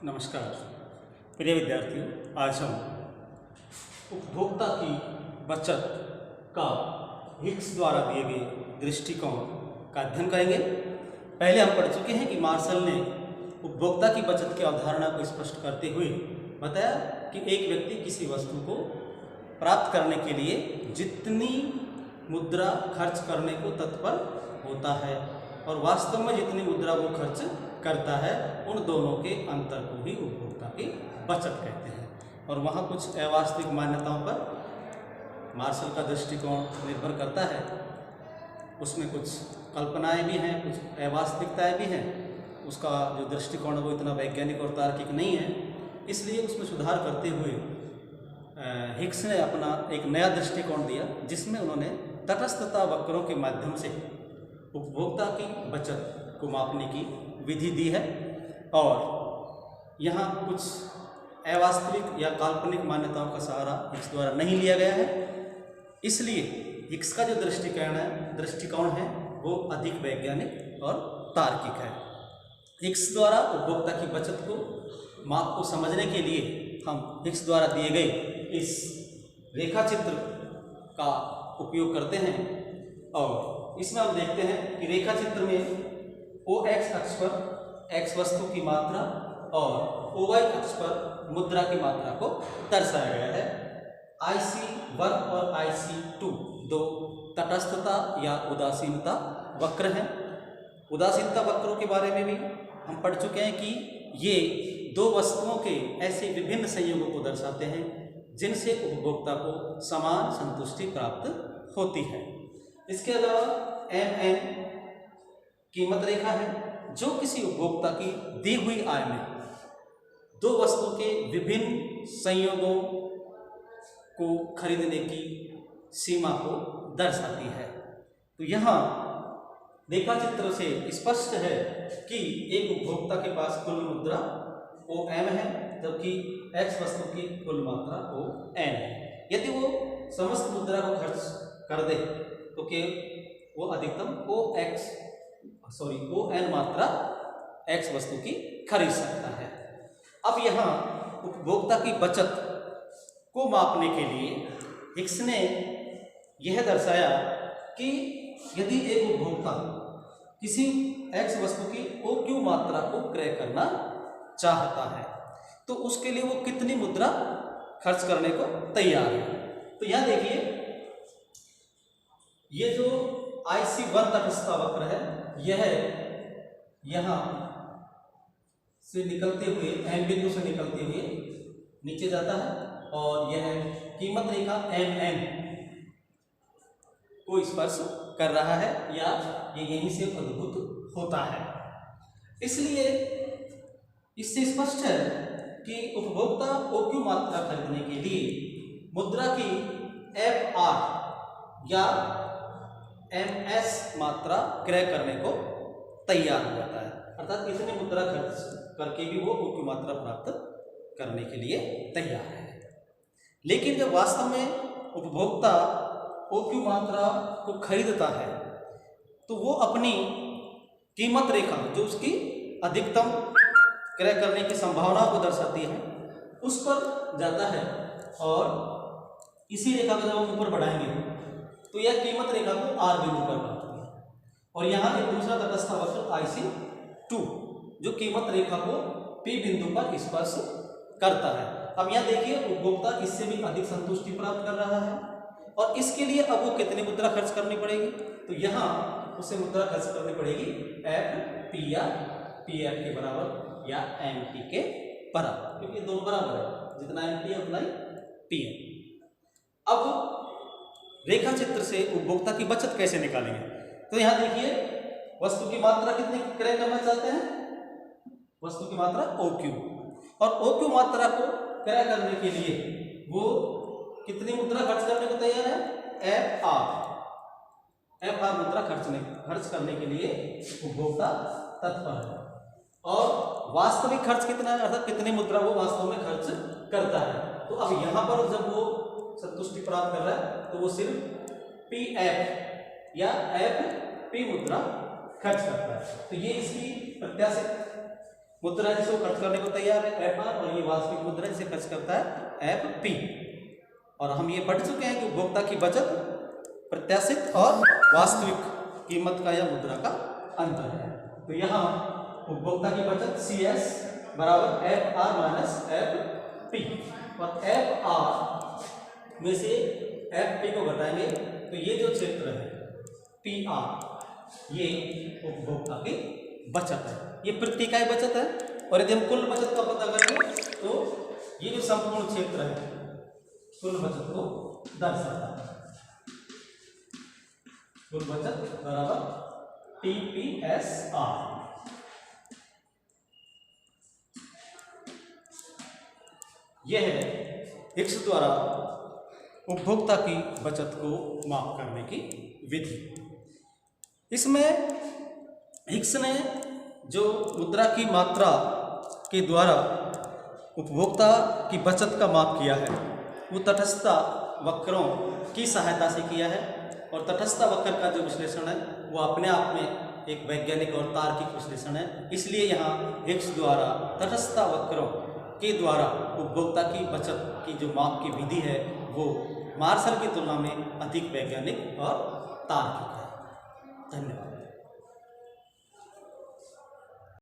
नमस्कार प्रिय विद्यार्थियों, आज हम उपभोक्ता की बचत का हिक्स द्वारा दिए गए दृष्टिकोण का अध्ययन करेंगे। पहले हम पढ़ चुके हैं कि मार्शल ने उपभोक्ता की बचत की अवधारणा को स्पष्ट करते हुए बताया कि एक व्यक्ति किसी वस्तु को प्राप्त करने के लिए जितनी मुद्रा खर्च करने को तत्पर होता है और वास्तव में जितनी मुद्रा वो खर्च करता है, उन दोनों के अंतर को ही उपभोक्ता की बचत कहते हैं। और वहाँ कुछ अवास्तविक मान्यताओं पर मार्शल का दृष्टिकोण निर्भर करता है। उसमें कुछ कल्पनाएं भी हैं, कुछ अवास्तविकताएं भी हैं। उसका जो दृष्टिकोण है वो इतना वैज्ञानिक और तार्किक नहीं है, इसलिए उसमें सुधार करते हुए हिक्स ने अपना एक नया दृष्टिकोण दिया, जिसमें उन्होंने तटस्थता वक्रों के माध्यम से उपभोक्ता की बचत को मापने की विधि दी है। और यहाँ कुछ अवास्तविक या काल्पनिक मान्यताओं का सहारा हिक्स द्वारा नहीं लिया गया है, इसलिए हिक्स का जो दृष्टिकोण है वो अधिक वैज्ञानिक और तार्किक है। हिक्स द्वारा उपभोक्ता की बचत को माप को समझने के लिए हम हिक्स द्वारा दिए गए इस रेखा चित्र का उपयोग करते हैं। और इसमें हम देखते हैं कि रेखा चित्र में OX अक्ष पर x वस्तु की मात्रा और OY अक्ष पर मुद्रा की मात्रा को दर्शाया गया है। IC1 और IC2 दो तटस्थता या उदासीनता वक्र हैं। उदासीनता वक्रों के बारे में भी हम पढ़ चुके हैं कि ये दो वस्तुओं के ऐसे विभिन्न संयोगों को दर्शाते हैं जिनसे उपभोक्ता को समान संतुष्टि प्राप्त होती है। इसके अलावा MN कीमत रेखा है, जो किसी उपभोक्ता की दी हुई आय में दो वस्तु के विभिन्न संयोगों को खरीदने की सीमा को दर्शाती है। तो यहाँ रेखा चित्र से स्पष्ट है कि एक उपभोक्ता के पास कुल मुद्रा OM है, जबकि X वस्तु की कुल मात्रा ON है। यदि वो समस्त मुद्रा को खर्च कर दे तो वो अधिकतम ON मात्रा X वस्तु की खरीद सकता है। अब यहाँ उपभोक्ता की बचत को मापने के लिए हिक्स ने यह दर्शाया कि यदि एक उपभोक्ता किसी X वस्तु की OQ मात्रा को क्रय करना चाहता है तो उसके लिए वो कितनी मुद्रा खर्च करने को तैयार है। तो यहाँ देखिए, ये जो IC1 तटस्थता वक्र है, यह यहाँ से निकलते हुए M बिंदु से निकलते हुए नीचे जाता है और यह कीमत रेखा MN को स्पर्श कर रहा है या ये यहीं से उद्भूत होता है। इसलिए इससे स्पष्ट है कि उपभोक्ता OQ मात्रा खरीदने के लिए मुद्रा की FR या MS मात्रा क्रय करने को तैयार हो जाता है, अर्थात इतनी मुद्रा खर्च करके भी वो OQ मात्रा प्राप्त करने के लिए तैयार है। लेकिन जब वास्तव में उपभोक्ता OQ मात्रा को खरीदता है तो वो अपनी कीमत रेखा, जो उसकी अधिकतम क्रय करने की संभावना को दर्शाती है, उस पर जाता है और इसी रेखा को जब हम ऊपर बढ़ाएंगे तो यह कीमत रेखा को R बिंदु पर पहुंचती है। और यहाँ एक दूसरा तटस्थ वक्र IC2 जो कीमत रेखा को P बिंदु पर स्पर्श करता है। अब यहाँ देखिए, उपभोक्ता इससे भी अधिक संतुष्टि प्राप्त कर रहा है और इसके लिए अब वो कितनी मुद्रा खर्च करनी पड़ेगी, तो यहाँ उसे मुद्रा खर्च करनी पड़ेगी FP या PF के बराबर या MP के बराबर, क्योंकि दोनों बराबर है, जितना MP है उतना ही PM। अब रेखा चित्र से उपभोक्ता की बचत कैसे निकालेंगे, तो यहाँ देखिए, वस्तु की मात्रा कितनी क्रय करना चाहते हैं, वस्तु की मात्रा OQ, और OQ मात्रा को क्रय करने के लिए वो कितनी मुद्रा खर्च करने को तैयार है, FR मुद्रा खर्च करने के लिए उपभोक्ता तत्पर है। और वास्तविक खर्च कितना है, अर्थात कितनी मुद्रा वो वास्तव में खर्च करता है। तो अब यहाँ पर जब वो संतुष्टि प्राप्त कर रहा है तो वो सिर्फ PF या FP मुद्रा खर्च करता है। तो ये इसकी प्रत्याशित मुद्रा जिसको खर्च करने को तैयार है FR, और ये वास्तविक मुद्रा जिसे खर्च करता है FP। और हम ये पढ़ चुके हैं कि उपभोक्ता की बचत प्रत्याशित और वास्तविक कीमत का या मुद्रा का अंतर है। तो यहाँ उपभोक्ता की बचत CS बराबर FR माइनस FP, और FR में से FP को घटाएंगे तो ये जो क्षेत्र है PR, ये उपभोक्ता की बचत है, ये प्रति इकाई बचत है। और यदि हम कुल बचत का पता करेंगे तो ये जो संपूर्ण क्षेत्र है कुल बचत को दर्शाता है। कुल बचत बराबर TPSR। यह है हिक्स द्वारा उपभोक्ता की बचत को माप करने की विधि। इसमें हिक्स ने जो मुद्रा की मात्रा के द्वारा उपभोक्ता की बचत का माप किया है वो तटस्थता वक्रों की सहायता से किया है। और तटस्थता वक्र का जो विश्लेषण है वो अपने आप में एक वैज्ञानिक और तार्किक विश्लेषण है। इसलिए यहाँ हिक्स द्वारा तटस्थता वक्रों के द्वारा उपभोक्ता की बचत की जो माप की विधि है वो मार्शल की तुलना में अधिक वैज्ञानिक और तार्किक है। धन्यवाद।